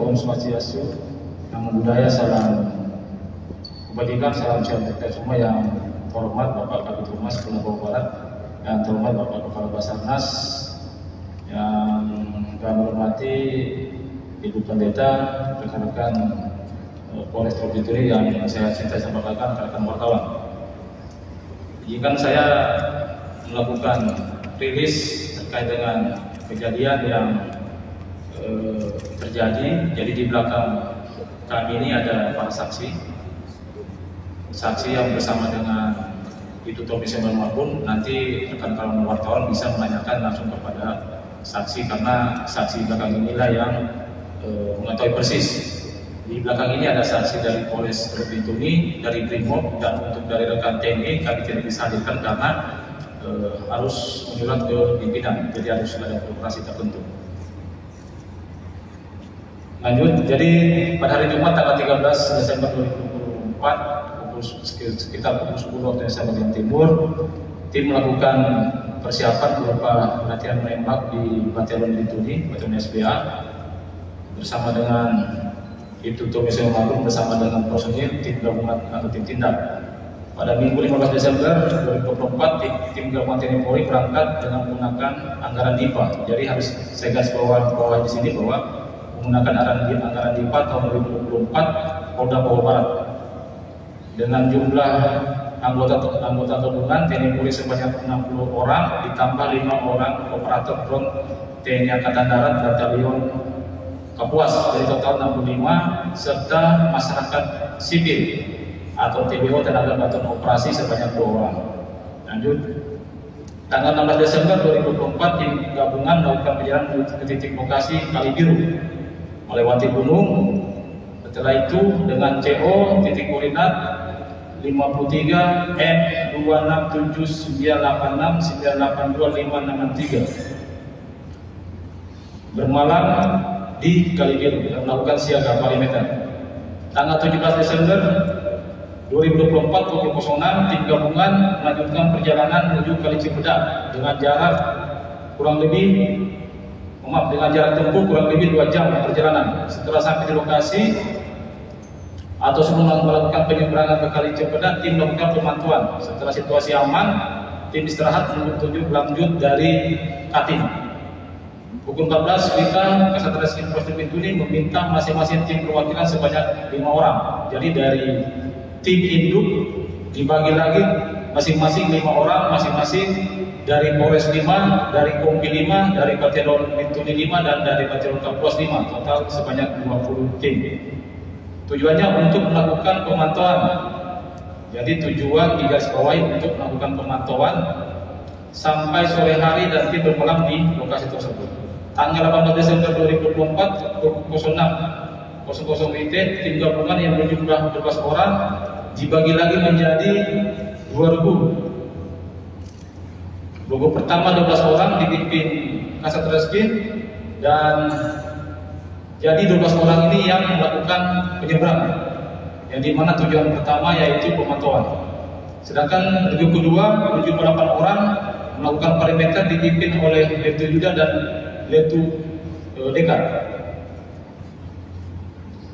Om Swastiastu, Namo Buddhaya, salam kebajikan, salam sehat kita semua. Yang terhormat Bapak Kabid Humas Polda Jawa Barat, yang terhormat Bapak Kepala Basarnas, yang kami hormati Ibu Pendeta, rekan-rekan Polres Provinsi Turi yang saya cintai sama rekan-rekan wartawan. Izinkan saya melakukan rilis terkait dengan kejadian yang terjadi. Jadi di belakang kami ini ada para saksi yang bersama dengan itu Tommy Semarmapun. Nanti rekan-rekan wartawan bisa menanyakan langsung kepada saksi, karena saksi belakang inilah yang mengetahui persis. Di belakang ini ada saksi dari Polres Provinsi Turi, dari Brimob, dan untuk dari rekan TNI kami tidak bisa hadirkan karena harus menyurat ke pimpinan, jadi harus ada operasi tertentu. Lanjut, jadi pada hari Jumat tanggal 13 Desember 2024 sekitar pukul 10 waktu Indonesia bagian timur, tim melakukan persiapan berupa latihan menembak di Batalion Lituni, Batalion SBA, bersama dengan itu Tommy Semarmapun bersama dengan personil tim gabungan atau tim tindak. Pada Minggu 15 Desember 2024 tim gabungan TNI Polri berangkat dengan menggunakan anggaran DIPA. Jadi harus saya garis bawah di sini bahwa menggunakan anggaran DIPA tahun 2024 Polda Jawa Barat dengan jumlah anggota gabungan TNI Polri sebanyak 60 orang ditambah 5 orang operator drone TNI Angkatan Darat Batalion Kapuas, dari total 65, serta masyarakat sipil atau TBO tenaga bantuan operasi sebanyak 2 orang. Lanjut, tanggal 16 Desember 2024 tim gabungan melakukan perjalanan ke titik lokasi Kali Biru melewati gunung. Setelah itu dengan CO titik koordinat 53 M2679869825663 bermalam di Kali Biru dan melakukan siaga perimeter. Tanggal 17 Desember 2024 pukul 06 tim gabungan melanjutkan perjalanan menuju Kali Cipedak dengan jarak tempuh kurang lebih 2 jam perjalanan. Setelah sampai di lokasi atau sebelum melakukan penyeberangan ke Kali Cipedak, tim melakukan pemantauan. Setelah situasi aman, tim istirahat menuju lanjut dari Kating. Pukul 14 kita Kasat Reskrim Polres Turi meminta masing-masing tim perwakilan sebanyak 5 orang. Jadi dari tim induk dibagi lagi masing-masing 5 orang, masing-masing dari Polres 5, dari Kompi 5, dari Batalion Lituni 5, dan dari Batalion Kapuas 5, total sebanyak 20 tim. Tujuannya untuk melakukan pemantauan. Jadi tujuan di garis bawahi untuk melakukan pemantauan sampai sore hari dan tim bermalam di lokasi tersebut. Tanggal 18 Desember 2024 pukul 06.00 WIB, tim gabungan yang berjumlah 12 orang dibagi lagi menjadi 2 regu. Regu pertama 12 orang dipimpin Kasat Reskrim, dan jadi 12 orang ini yang melakukan penyeberangan, yang dimana tujuan pertama yaitu pemantauan. Sedangkan regu kedua berjumlah 8 orang melakukan perimeter dipimpin oleh Letu Yuda dan Letu Dekar.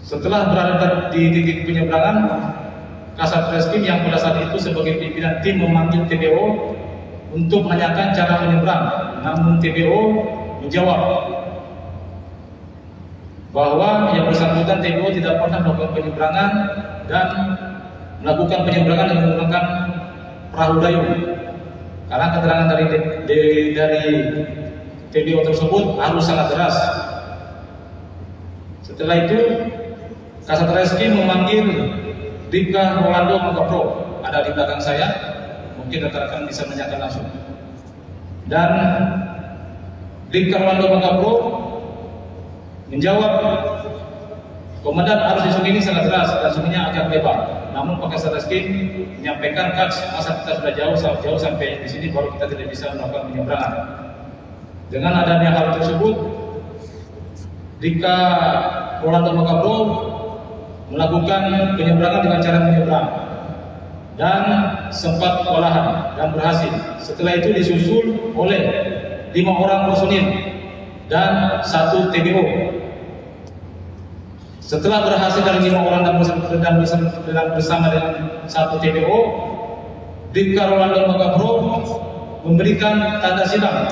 Setelah berada di titik penyeberangan, Kasat Reskrim yang pada saat itu sebagai pimpinan tim memanggil TBO untuk menanyakan cara menyeberang. Namun TBO menjawab bahwa yang bersangkutan TBO tidak pernah melakukan penyeberangan dan melakukan penyeberangan dengan menggunakan perahu dayung. Karena keterangan dari TBO tersebut harus sangat deras. Setelah itu Kasat Reskrim memanggil Rika Rolando Magapro, ada di belakang saya, mungkin rekan-rekan bisa menanyakan langsung. Dan Rika Rolando Magapro menjawab, komandan arus di sungai ini sangat deras dan sungainya agak lebar. Namun Pak Kasat Reskrim menyampaikan, masa kita sudah jauh sampai di sini baru kita tidak bisa melakukan penyeberangan. Dengan adanya hal tersebut, Rika Rolando Magapro melakukan penyeberangan dengan cara menyeberang dan sempat kewalahan dan berhasil. Setelah itu disusul oleh 5 orang personil dan 1 TBO. Setelah berhasil dari 5 orang dan bersama dengan satu TPO, Bribka Rolando Magabro memberikan tanda silang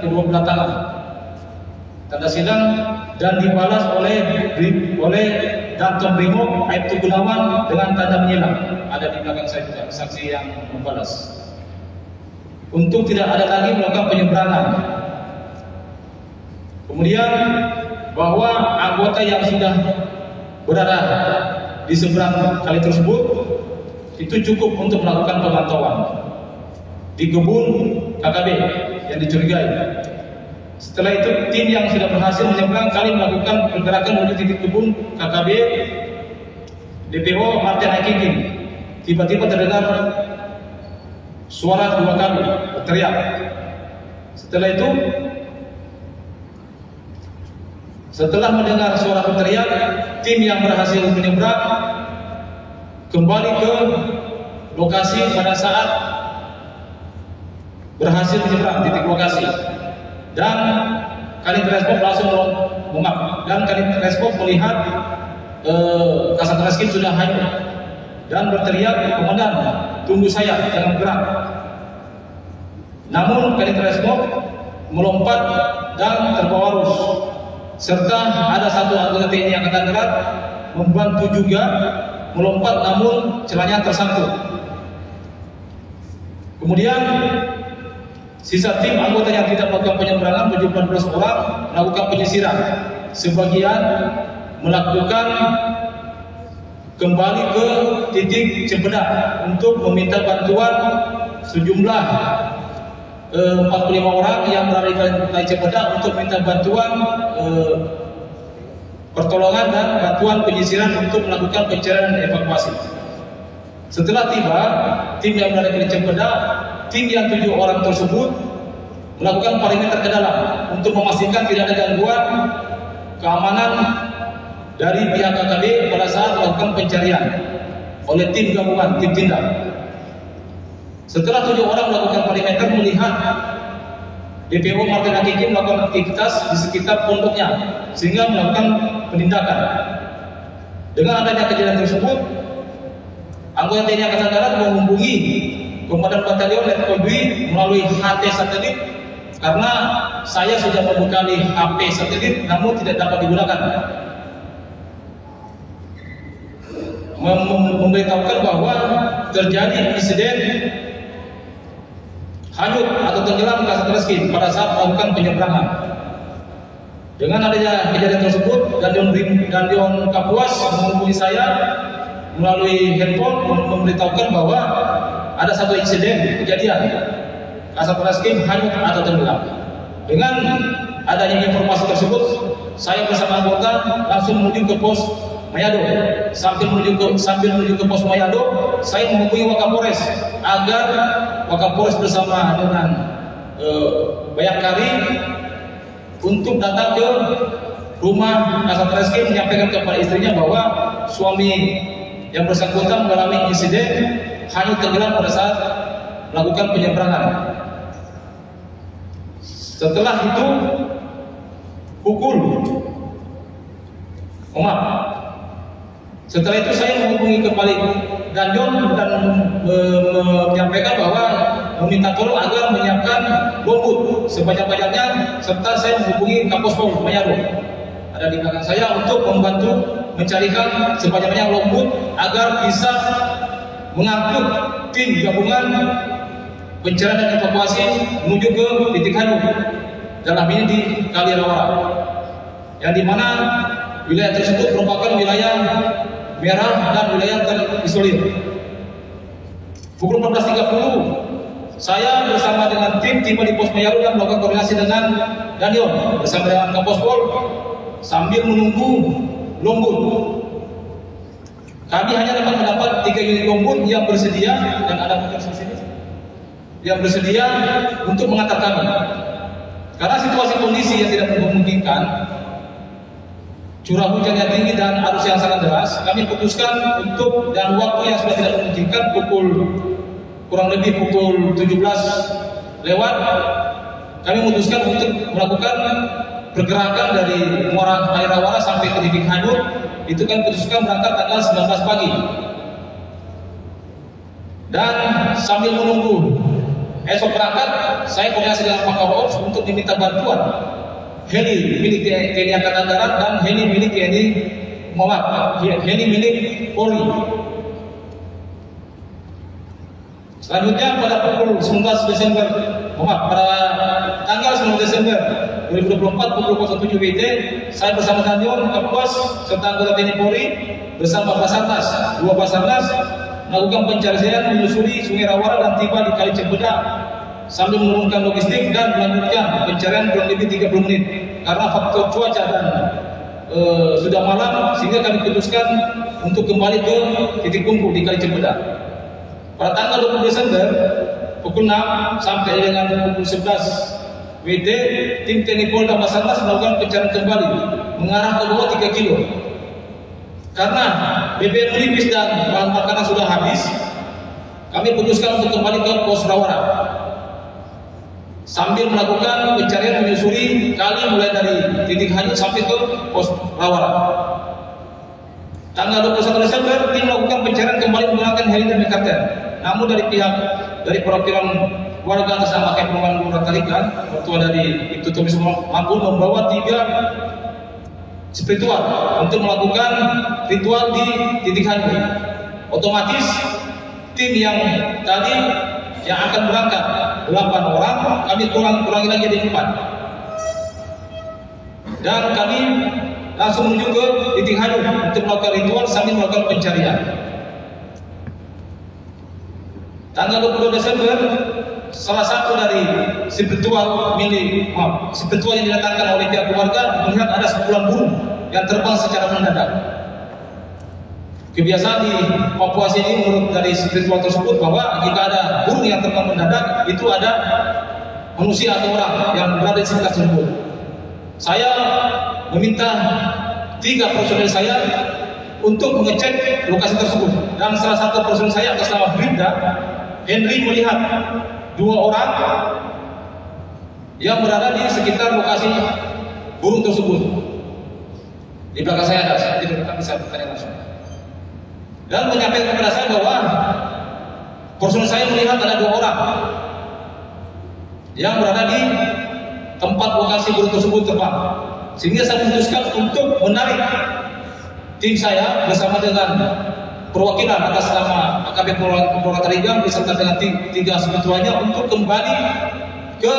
kedua belah tangan, tanda silang, dan dibalas oleh Danton Brimob Aibtu Gunawan dengan tanda menyilang. Ada di belakang saya juga saksi yang membalas. Untuk tidak ada lagi melakukan penyeberangan. Kemudian bahwa anggota yang sudah berada di seberang kali tersebut itu cukup untuk melakukan pemantauan di kebun KKB yang dicurigai. Setelah itu tim yang sudah berhasil menyeberang kali melakukan pergerakan menuju titik kebun KKB DPO Martin Hakikin. Tiba-tiba terdengar suara 2 kali berteriak. Setelah mendengar suara berteriak, tim yang berhasil menyeberang kembali ke lokasi pada saat berhasil menyeberang titik lokasi, dan Kanit Reskrim langsung Kanit Reskrim melihat Kasat Reskrim sudah hanyut dan berteriak, "Komandan, tunggu saya, jangan gerak." Namun Kanit Reskrim melompat dan terbawa arus, serta ada satu anggota TNI Angkatan Darat membantu juga melompat, namun celananya tersangkut. Kemudian sisa tim anggota yang tidak melakukan penyeberangan berjumlah 12 orang melakukan penyisiran. Sebagian melakukan kembali ke titik Cempedak untuk meminta bantuan sejumlah 45 orang yang berada di Kali Cempedak untuk minta bantuan pertolongan dan bantuan penyisiran untuk melakukan pencarian dan evakuasi. Setelah tiba, tim yang berada di Kali Cempedak, tim yang 7 orang tersebut melakukan perimeter ke dalam untuk memastikan tidak ada gangguan keamanan dari pihak KKB pada saat melakukan pencarian oleh tim gabungan, tim tindak. Setelah 7 orang melakukan perimeter, melihat DPO Martin Hakikin melakukan aktivitas di sekitar pondoknya sehingga melakukan penindakan. Dengan adanya kejadian tersebut, anggota TNI Angkatan Darat menghubungi Komandan Batalion Letkol Dwi melalui HT satelit, karena saya sudah membekali HP satelit namun tidak dapat digunakan. Memberitahukan bahwa terjadi insiden hanyut atau tenggelam Kasat Reskrim pada saat melakukan penyeberangan. Dengan adanya kejadian tersebut, Dandion Kapuas menghubungi saya melalui handphone memberitahukan bahwa ada satu insiden kejadian Kasat Reskrim hanyut atau tenggelam. Dengan adanya informasi tersebut, saya bersama anggota langsung menuju ke pos Mayado. Sambil menuju ke pos Mayado, saya menghubungi Wakapolres agar Wakapolres bersama dengan Bayangkari untuk datang ke rumah Kasat Reskrim menyampaikan kepada istrinya bahwa suami yang bersangkutan mengalami insiden hanyut tenggelam pada saat melakukan penyeberangan. Setelah itu setelah itu saya menghubungi kembali Danjon dan menyampaikan bahwa meminta tolong agar menyiapkan lombut sebanyak-banyaknya, serta saya menghubungi Kapospol Mayado ada di belakang saya untuk membantu mencarikan sebanyak-banyak lombut agar bisa mengangkut tim gabungan pencarian dan evakuasi menuju ke titik hanyut, dalam ini di Kali Rawara, yang dimana wilayah tersebut merupakan wilayah merah dan wilayah terisolir. Pukul 14.30 saya bersama dengan tim tiba di pos Mayaro dan melakukan koordinasi dengan Daniel bersama dengan Kapospol sambil menunggu lombut. Kami hanya dapat mendapat 3 unit lombut yang bersedia, dan ada motor di sini yang bersedia untuk mengantar kami. Karena situasi kondisi yang tidak memungkinkan, curah hujan yang tinggi dan arus yang sangat deras, kami putuskan untuk, dan waktu yang sudah tidak memungkinkan, kurang lebih pukul 17 lewat, kami memutuskan untuk melakukan pergerakan dari Muara Air Rawara sampai ke Titik Hanyut itu kami putuskan berangkat tanggal 19 pagi. Dan sambil menunggu esok berangkat, saya koordinasi dengan Pak Kawops untuk diminta bantuan heli milik TNI Angkatan Darat dan heli milik heli milik Polri. Selanjutnya pada pukul 19 Desember, pada tanggal 19 Desember 2024 pukul 07 WIB, saya bersama Danyon, Kapolres serta anggota TNI Polri bersama Basarnas, dua Basarnas melakukan pencarian menyusuri Sungai Rawara dan tiba di Kali Cempedak sambil menurunkan logistik dan melanjutkan pencarian kurang lebih 30 menit karena faktor cuaca dan sudah malam sehingga kami putuskan untuk kembali ke titik kumpul di Kali Cempedak. Pada tanggal 20 Desember pukul 6 sampai dengan pukul 11 WD, tim TNI Polri dan Basarnas melakukan pencarian kembali mengarah ke bawah 3 kilo. Karena BBM menipis dan bahan makanan sudah habis, kami putuskan untuk kembali ke pos Rawara sambil melakukan pencarian menyusuri kali mulai dari Titik Hanyut sampai ke pos Rawara. Tanggal 21 Desember tim melakukan pencarian kembali menggunakan heli dan helikopter. Namun dari perwakilan warga atas nama Kepulauan Muara Tarigan, ketua dari Ibtu Tomis mampu membawa 3 spiritual untuk melakukan ritual di Titik Hanyut. Otomatis tim yang tadi yang akan berangkat 8 orang, kami kurangi lagi jadi 4. Dan kami langsung menuju ke Titik Hanyut untuk melakukan ritual sambil melakukan pencarian. Tanggal 22 Desember, salah satu dari spiritual yang didatangkan oleh pihak keluarga melihat ada sekumpulan burung yang terbang secara mendadak. Kebiasaan di Papua ini menurut dari spiritual tersebut bahwa jika ada burung yang terbang mendadak itu ada manusia atau orang yang berada di sekitar tersebut. Saya meminta 3 personel saya untuk mengecek lokasi tersebut dan salah satu personel saya atas nama Bribda Henry melihat 2 orang yang berada di sekitar lokasi burung tersebut. Di belakang saya ada, saya tidak bisa bertanya langsung. Dan menyampaikan kepada saya bahwa personel saya melihat ada 2 orang yang berada di tempat lokasi burung tersebut terbang. Sehingga saya memutuskan untuk menarik tim saya bersama dengan perwakilan atas nama AKP Muara Tarigan beserta dengan 3 spiritualnya untuk kembali ke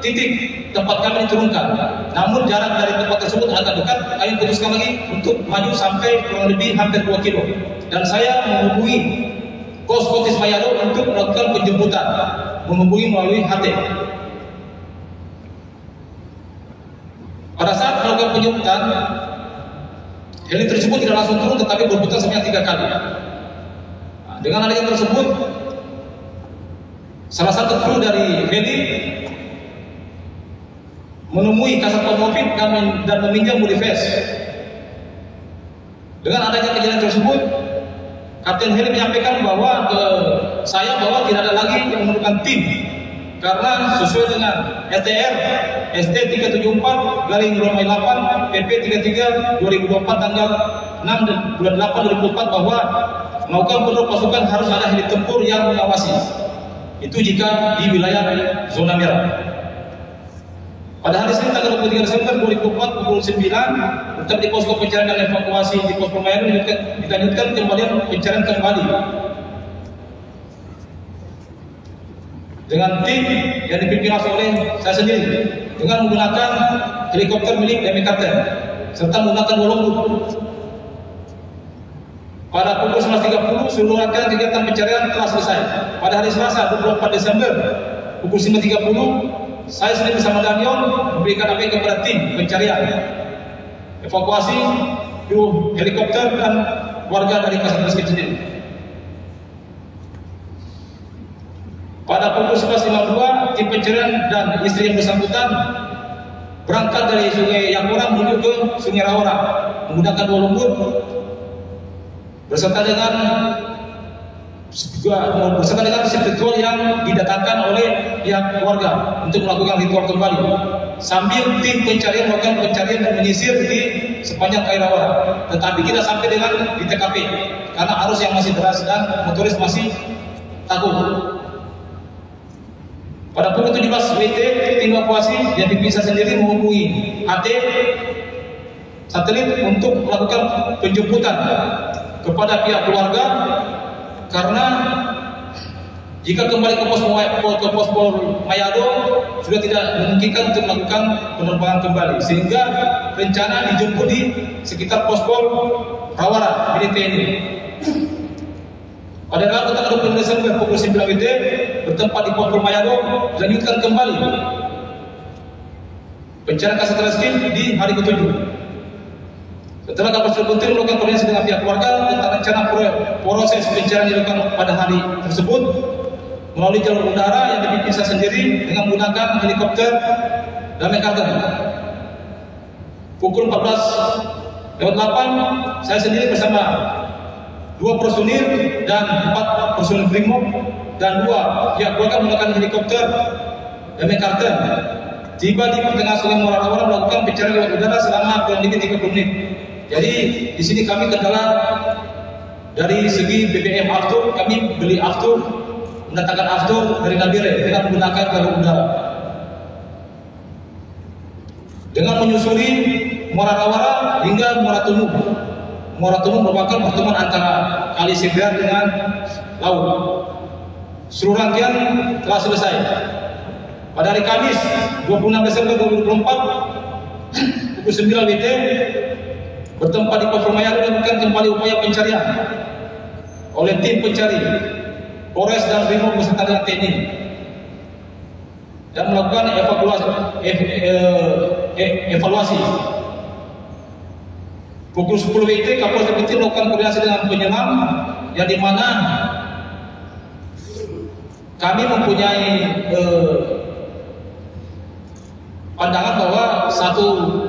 titik tempat kami diturunkan. Namun jarak dari tempat tersebut agak dekat, kami putuskan lagi untuk maju sampai kurang lebih hampir 2 kilo. Dan saya menghubungi Pos Kotis Mayado untuk melakukan penjemputan, menghubungi melalui HT. Pada saat melakukan penjemputan, heli tersebut tidak langsung turun tetapi berputar sebanyak 3 kali. Nah, dengan adanya tersebut, salah satu kru dari heli menemui Kasat Pomopit dan meminjam body vest. Dengan adanya kejadian tersebut, Kapten Heli menyampaikan bahwa ke saya bahwa tidak ada lagi yang memerlukan tim karena sesuai dengan STR ST 374 garing Romai 8 PP 33 2024 tanggal 6 bulan 8 2024 bahwa melakukan penurut pasukan harus ada heli tempur yang mengawasi. Itu jika di wilayah zona merah. Pada hari Senin tanggal 23 Desember 2004 pukul 9 tetap di posko pencarian dan evakuasi di pos Permainan dilanjutkan kembali pencarian kembali dengan tim yang dipimpin langsung oleh saya sendiri dengan menggunakan helikopter milik Kapten serta menggunakan wolombut. Pada pukul 11.30 seluruh rangkaian kegiatan pencarian telah selesai. Pada hari Selasa 24 Desember pukul 9.30 saya sendiri bersama Danyon memberikan update kepada tim pencarian, evakuasi, kru helikopter dan warga dari Kasat Reskrim sendiri. Pada pukul 11.52 tim pencarian dan istri yang bersangkutan berangkat dari Sungai Yakura menuju ke Sungai Rawara menggunakan wolombut beserta dengan juga bersama dengan ritual yang didatangkan oleh pihak keluarga untuk melakukan ritual kembali. Sambil tim pencarian melakukan pencarian dan menyisir di sepanjang Kali Rawara. Tetapi tidak sampai dengan di TKP karena arus yang masih deras dan motoris masih takut. Pada pukul 17 WIT, tim evakuasi yang dipisah sendiri menghubungi AT satelit untuk melakukan penjemputan kepada pihak keluarga, karena jika kembali ke pos Mayado sudah tidak memungkinkan untuk melakukan penerbangan kembali, sehingga rencana dijemput di sekitar pos Rawara milik TNI. Pada tanggal 20 Desember pukul 9 WIT bertempat di pos Mayado dilanjutkan kembali pencarian kasat reskrim di hari ke-7. Setelah kapal tersebut melakukan koordinasi dengan pihak keluarga tentang rencana proses pencarian dilakukan pada hari tersebut melalui jalur udara yang dipisah sendiri dengan menggunakan helikopter Damai Karten. Pukul 14:08 saya sendiri bersama 2 personil dan 4 personil Brimob dan 2 pihak keluarga menggunakan helikopter Damai Karten tiba di pertengahan Sungai Muara Rawara melakukan pencarian lewat udara selama kurang lebih 30 menit. Jadi di sini kami kendala dari segi BBM Aftur, kami beli Aftur, mendatangkan Aftur dari Nabire dengan menggunakan jalur udara. Dengan menyusuri Muara Rawara hingga Muara Tumuk. Muara Tumuk merupakan pertemuan antara Kali Segar dengan laut. Seluruh rangkaian telah selesai. Pada hari Kamis 26 Desember 2024 pukul 9 WIT bertempat di pos Mayado dilakukan kembali upaya pencarian oleh tim pencari Polres dan Brimob beserta dengan TNI dan melakukan evaluasi. Pukul 10 WIT Kapolres Jatim melakukan koordinasi dengan penyelam yang dimana kami mempunyai pandangan bahwa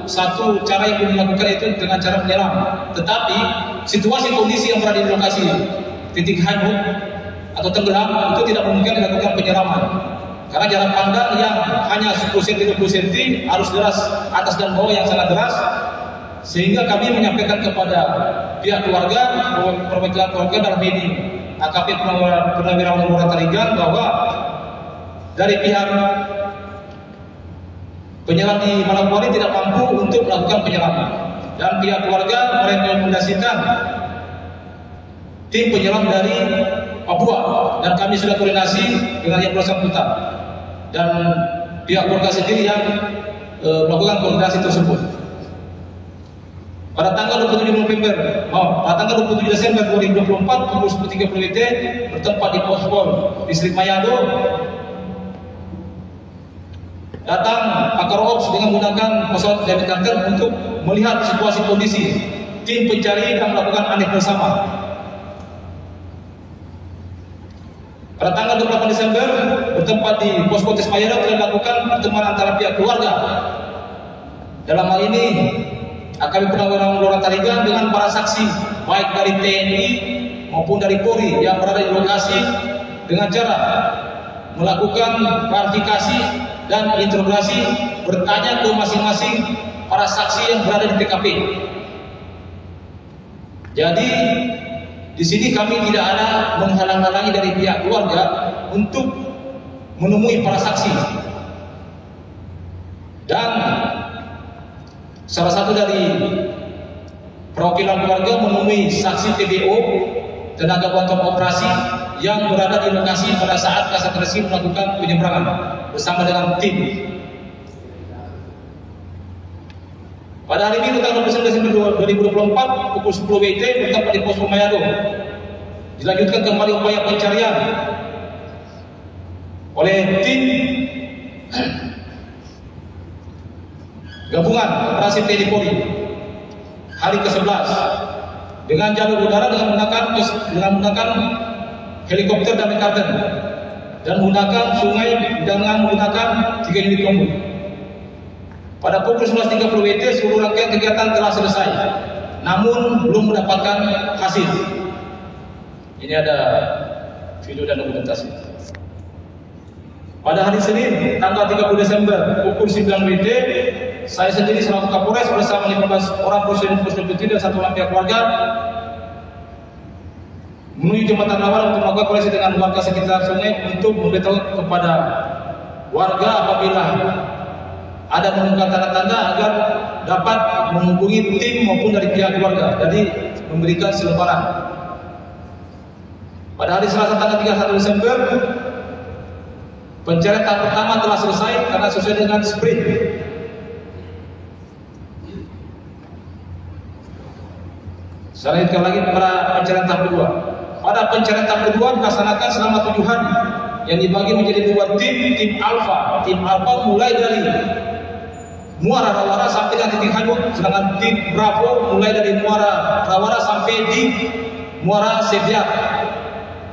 satu cara yang dilakukan itu dengan cara menyelam, tetapi situasi kondisi yang berada di lokasi titik hanyut atau tenggelam itu tidak memungkinkan dilakukan penyelaman karena jarak pandang yang hanya 10 cm 20 cm, arus deras atas dan bawah yang sangat deras, sehingga kami menyampaikan kepada pihak keluarga, perwakilan keluarga dalam ini AKP Purnawirawan Lurah Tarigan, bahwa dari pihak penyelam di Manokwari tidak mampu untuk melakukan penyelaman, dan pihak keluarga merekomendasikan tim penyelam dari Papua, dan kami sudah koordinasi dengan yang bersangkutan dan pihak keluarga sendiri yang melakukan koordinasi tersebut. Pada tanggal 27 Desember 2024 pukul 10.30 WIT bertempat di Pospol Distrik Mayado datang pakar ops dengan menggunakan pesawat Damai Karten untuk melihat situasi kondisi. Tim pencari dan melakukan aneh bersama. Pada tanggal 28 Desember bertempat di Posko Tes Mayado telah dilakukan pertemuan antara pihak keluarga. Dalam hal ini AKP Purnawirawan Lurah Tarigan dengan para saksi baik dari TNI maupun dari Polri yang berada di lokasi dengan cara melakukan klarifikasi dan interogasi, bertanya ke masing-masing para saksi yang berada di TKP. Jadi di sini kami tidak ada menghalang-halangi dari pihak keluarga untuk menemui para saksi. Dan salah satu dari perwakilan keluarga menemui saksi TBO, tenaga bantuan operasi, yang berada di lokasi pada saat kasat reskrim melakukan penyeberangan bersama dengan tim. Pada hari ini tanggal 29 Desember 2024 pukul 10 WIT bertempat di Posko Mayado dilanjutkan kembali upaya pencarian oleh tim gabungan operasi TNI Polri hari ke-11 dengan jalur udara dengan menggunakan helikopter Damai Karten dan menggunakan sungai dengan menggunakan 3 unit tombol. Pada pukul 11.30 WIT seluruh rangkaian kegiatan telah selesai, namun belum mendapatkan hasil. Ini ada video dan dokumentasi. Pada hari Senin, tanggal 30 Desember, pukul 9 WIB, saya sendiri selaku Kapolres bersama 15 orang personil Puspiti dan 1 orang pihak keluarga menuju jembatan Lawar untuk melakukan koordinasi dengan warga sekitar sungai untuk memberitahu kepada warga apabila ada menemukan tanda-tanda agar dapat menghubungi tim maupun dari pihak keluarga, jadi memberikan selebaran. Pada hari Selasa tanggal 31 Desember, pencarian tahap pertama telah selesai karena sesuai dengan sprint. Saya lanjutkan lagi pada pencarian tahap kedua. Pada pencarian tahap kedua dilaksanakan selama 7 hari yang dibagi menjadi 2 tim. Tim Alfa mulai dari Muara Rawara sampai dengan titik hanyut, sedangkan tim Bravo mulai dari Muara Rawara sampai di Muara Sebiar,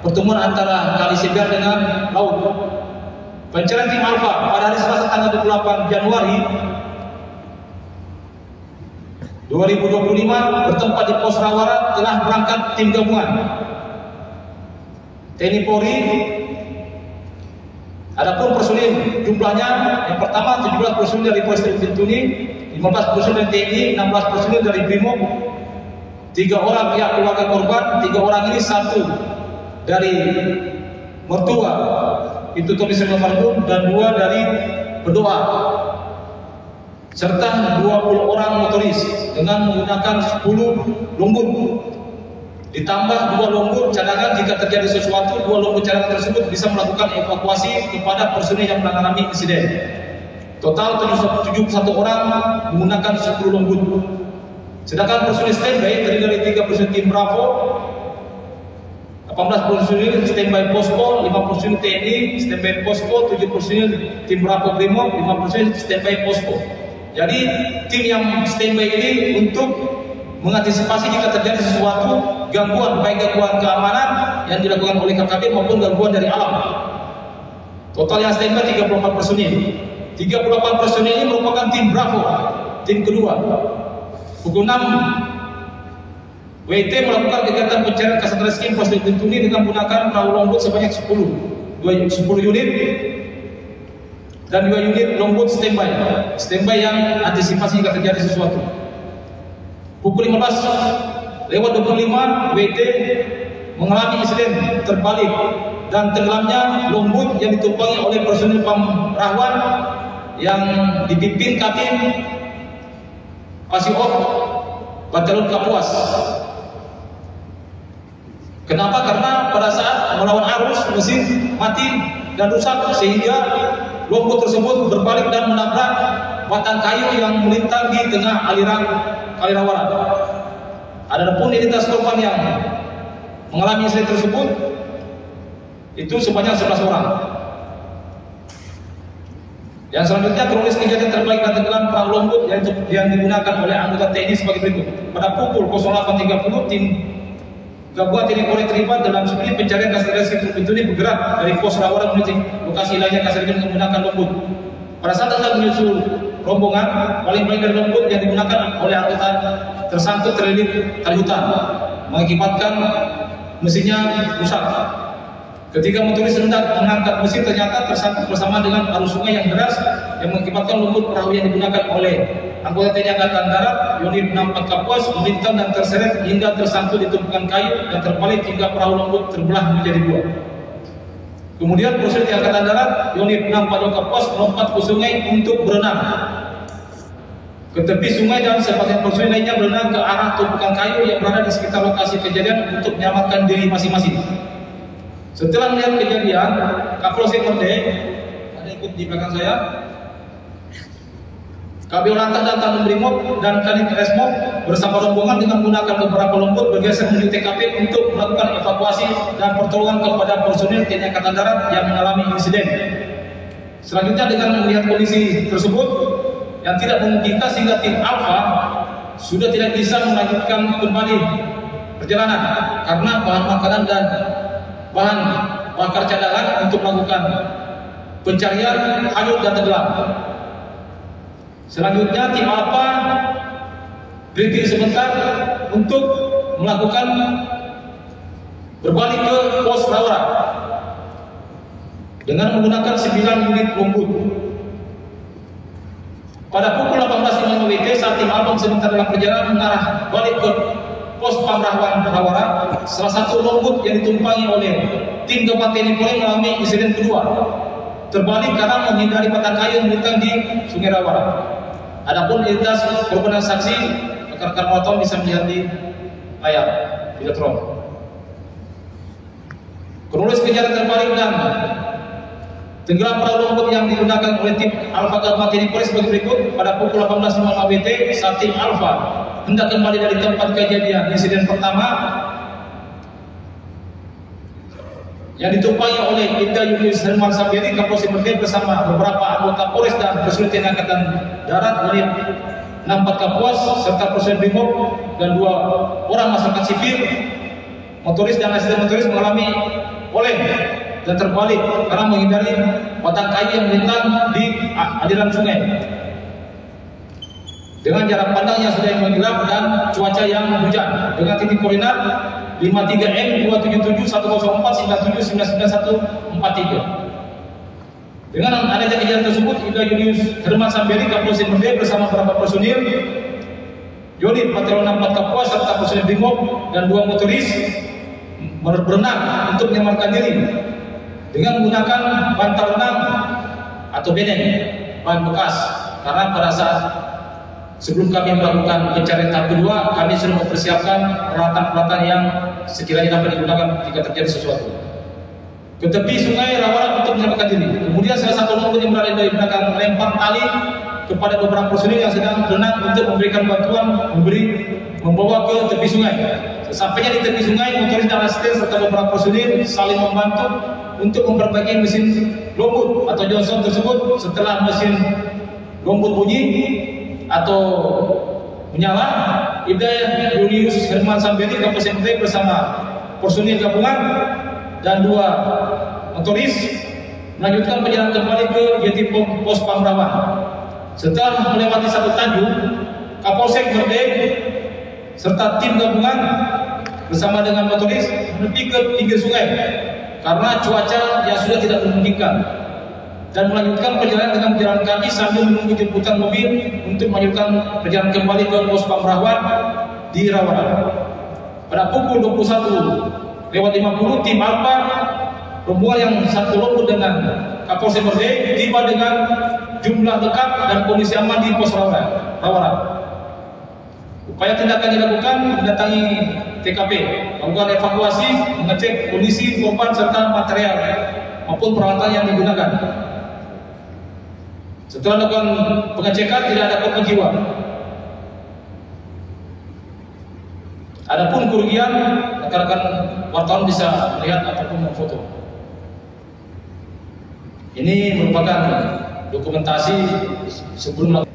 pertemuan antara Kali Sebiar dengan laut. Pencarian tim Alfa pada hari Selasa tanggal 28 Januari 2025 bertempat di Pos Rawara telah berangkat tim gabungan TNI Polri. Adapun personil jumlahnya yang pertama 17 personil dari Polres Bintuni, 15 personil dari TNI, 16 personil dari Brimob, 3 orang pihak keluarga korban, 3 orang ini 1 dari mertua itu tulis almarhum dan 2 dari berdoa, serta 20 orang motoris dengan menggunakan 10 lumbung ditambah 2 lumbung cadangan. Jika terjadi sesuatu, 2 lumbung cadangan tersebut bisa melakukan evakuasi kepada personil yang mengalami insiden. Total 71 orang menggunakan 10 lumbung. Sedangkan personil standby terdiri dari 3 personil tim Bravo, 18 personil standby Posko, 5 personil TNI standby Posko, 7 personil tim Bravo Brimob, 5 personil standby Posko. Jadi tim yang standby ini untuk mengantisipasi jika terjadi sesuatu gangguan, baik gangguan keamanan yang dilakukan oleh KKP maupun gangguan dari alam. Total yang standby 34 personil. 38 personil ini merupakan tim Bravo, tim kedua. Pukul 6 WT melakukan kegiatan pencarian kasat reskrim Polres Bintuni dengan menggunakan perahu longboat sebanyak 10 unit dan 2 unit longboat standby yang antisipasi jika terjadi sesuatu. Pukul 15 lewat 25 WT mengalami insiden terbalik dan tenggelamnya longboat yang ditumpangi oleh personil pemerahuan yang dipimpin Kabin Pasiop Batalion Kapuas. Kenapa? Karena pada saat melawan arus mesin mati dan rusak sehingga longboat tersebut berbalik dan menabrak batang kayu yang melintang di tengah aliran Kali Rawara. Adapun identitas korban yang mengalami insiden tersebut itu sebanyak 11 orang. Yang selanjutnya kronis kejadian terbalik dan tenggelam perahu longboat yang digunakan oleh anggota TNI sebagai berikut. Pada pukul 08.30 tim gabungan TNI Polri terlibat dalam sprint pencarian kasat reskrim Bintuni bergerak dari Pos Rawara menuju lokasi hilangnya kasat reskrim menggunakan longboat. Pada saat hendak menyusul rombongan, paling-paling dari longboat yang digunakan oleh anggota tersangkut terlilit tali hutan, mengakibatkan mesinnya rusak. Ketika motoris hendak mengangkat mesin, ternyata tersangkut bersama dengan arus sungai yang deras yang mengakibatkan longboat perahu yang digunakan oleh anggota TNI Angkatan Darat unit 64 Kapuas melintang dan terseret hingga tersangkut di tumpukan kayu dan terbalik hingga perahu longboat terbelah menjadi 2. Kemudian personil Angkatan Darat unit 64 Kapuas melompat ke sungai untuk berenang ke tepi sungai dan sebagian personil lainnya berenang ke arah tumpukan kayu yang berada di sekitar lokasi kejadian untuk menyelamatkan diri masing-masing. Setelah melihat kejadian, Kapolsek Merde ada ikut di belakang saya, Kabel Lantas dan Tanjung Brimob dan Kanit Resmob bersama rombongan dengan menggunakan beberapa longboat bergeser menuju TKP untuk melakukan evakuasi dan pertolongan kepada personil TNI Angkatan Darat yang mengalami insiden. Selanjutnya dengan melihat kondisi tersebut yang tidak memungkinkan sehingga tim Alfa sudah tidak bisa melanjutkan kembali perjalanan karena bahan makanan dan bahan bakar cadangan untuk melakukan pencarian hanyut dan tenggelam. Selanjutnya tim Alfa berhenti sebentar untuk melakukan berbalik ke Pos Rawara. dengan menggunakan 9 unit rumput. Pada pukul 18.05 WIB saat tim Alfa sebentar dalam perjalanan mengarah balik ke pos Pamrawan Rawara, salah satu rumput yang ditumpangi oleh tim gabungan TNI Polri mengalami insiden kedua, terbalik karena menghindari batang kayu yang melintang di Sungai Rawara. Adapun identitas korban dan saksi rekan-rekan wartawan bisa melihat di layar videotron. Kronologis kejadian terbalik dan tenggelam perahu rumput yang digunakan oleh tim Alfa gabungan TNI Polri sebagai berikut. Pada pukul 18.05 WIB saat tim Alfa hendak kembali dari tempat kejadian insiden pertama yang ditumpangi oleh Ibda Julius Herman Sambieri, Kapolsek Merdeka bersama beberapa anggota Polres dan personil TNI Angkatan Darat, unit 64 Kapuas serta personil Brimob dan 2 orang masyarakat sipil, motoris dan asisten motoris mengalami oleng dan terbalik karena menghindari batang kayu yang melintang di aliran sungai. Dengan jarak pandang yang sudah menggelap dan cuaca yang hujan, dengan titik koordinat 53M 277 104 97 99143. Dengan adanya kejadian tersebut, Ibda Julius Herman Sambieri, Kapolsek Merdeka bersama beberapa personil unit Patrol 64 Kapuas serta personil Brimob dan 2 motoris berenang untuk menyelamatkan diri dengan menggunakan bantal renang atau beneng bahan bekas, karena pada saat sebelum kami melakukan pencarian tahap kedua, kami sudah mempersiapkan peralatan-peralatan yang sekiranya dapat digunakan jika terjadi sesuatu. Ke tepi sungai Rawara untuk menyelamatkan diri. Kemudian salah satu rumput yang berada di belakang melempar tali kepada beberapa personil yang sedang berenang untuk memberikan bantuan, membawa ke tepi sungai. Sesampainya di tepi sungai, motoris dan asisten serta beberapa personil saling membantu untuk memperbaiki mesin rumput atau Johnson tersebut. Setelah mesin rumput bunyi atau menyala, Ibda Julius Herman Sambieri, Kapolsek Merdeka bersama personil gabungan dan 2 motoris melanjutkan perjalanan kembali ke Jati Pos Pamrawan. Setelah melewati satu tanjung, Kapolsek Merdeka serta tim gabungan bersama dengan motoris menepi ke pinggir sungai karena cuaca yang sudah tidak memungkinkan, dan melanjutkan perjalanan dengan berjalan kaki sambil menunggu jemputan mobil untuk melanjutkan perjalanan kembali ke pos Pamrawan di Rawara. Pada pukul 21:50 tim Alfa rombongan yang satu rumput dengan Kapolsek Merdeka tiba dengan jumlah lengkap dan kondisi aman di pos Rawara. Upaya tindakan dilakukan mendatangi TKP, melakukan evakuasi, mengecek kondisi korban serta material maupun peralatan yang digunakan. Setelah melakukan pengecekan, tidak ada korban jiwa. Adapun kerugian, rekan-rekan wartawan bisa melihat ataupun memfoto. Ini merupakan dokumentasi sebelum.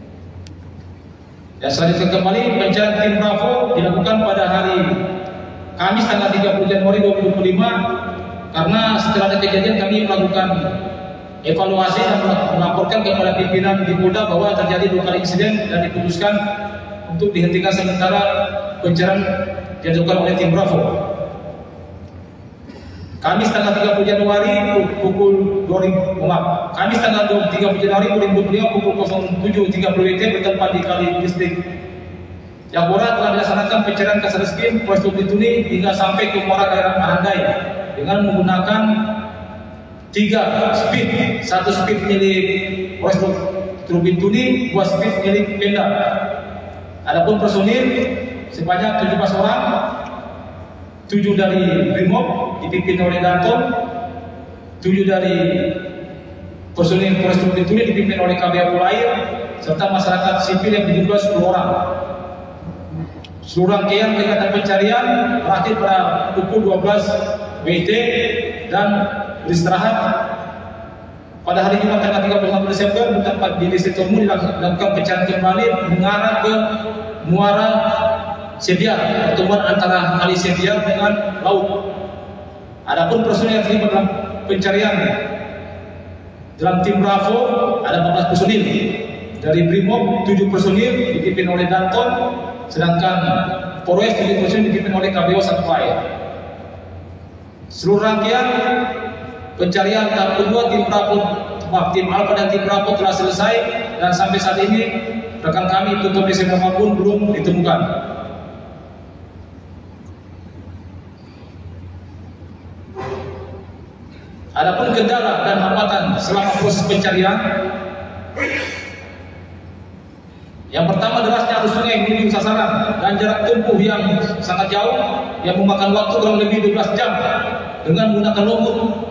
Dan selanjutnya kembali pencarian tim Bravo dilakukan pada hari Kamis tanggal 30 Januari 2025, karena setelah ada kejadian kami melakukan evaluasi dan melaporkan kepada pimpinan di Polda bahwa terjadi 2 kali insiden dan diputuskan untuk dihentikan sementara pencarian yang dilakukan oleh tim Bravo. Kamis tanggal 30 Januari pukul 30 Januari 2025 pukul 07.30 WIB bertempat di Kali Distrik Jakora telah dilaksanakan pencarian Kasatreskrim Polres Bintuni hingga sampai ke Muara daerah Arandai dengan menggunakan 3 speed, 1 speed milik Polres Bintuni, 2 speed milik Pemda. Adapun personil sebanyak 17 orang, 7 dari Brimob dipimpin oleh Danton, 7 dari personil Polres Bintuni dipimpin oleh KBA Polair, serta masyarakat sipil yang berjumlah 10 orang. Seluruh rangkaian kegiatan pencarian berakhir pada pukul 12 WIB dan beristirahat pada hari Jumat tanggal 31 Desember bertempat di Distrik Tomu dilakukan pencarian kembali mengarah ke Muara Sebiar, pertemuan antara Kali Sebiar dengan laut. Adapun personil yang terlibat dalam pencarian dalam tim Bravo ada 14 personil. Dari Brimob 7 personil dipimpin oleh Danton, sedangkan Polres 7 personil dipimpin oleh KBO Satpol. Seluruh rangkaian pencarian tahap kedua tim Alfa dan tim Bravo telah selesai, dan sampai saat ini rekan kami Tutor SMA pun belum ditemukan. Adapun kendala dan hambatan selama proses pencarian, yang pertama derasnya arus sungai menuju sasaran dan jarak tempuh yang sangat jauh yang memakan waktu kurang lebih 12 jam dengan menggunakan logbook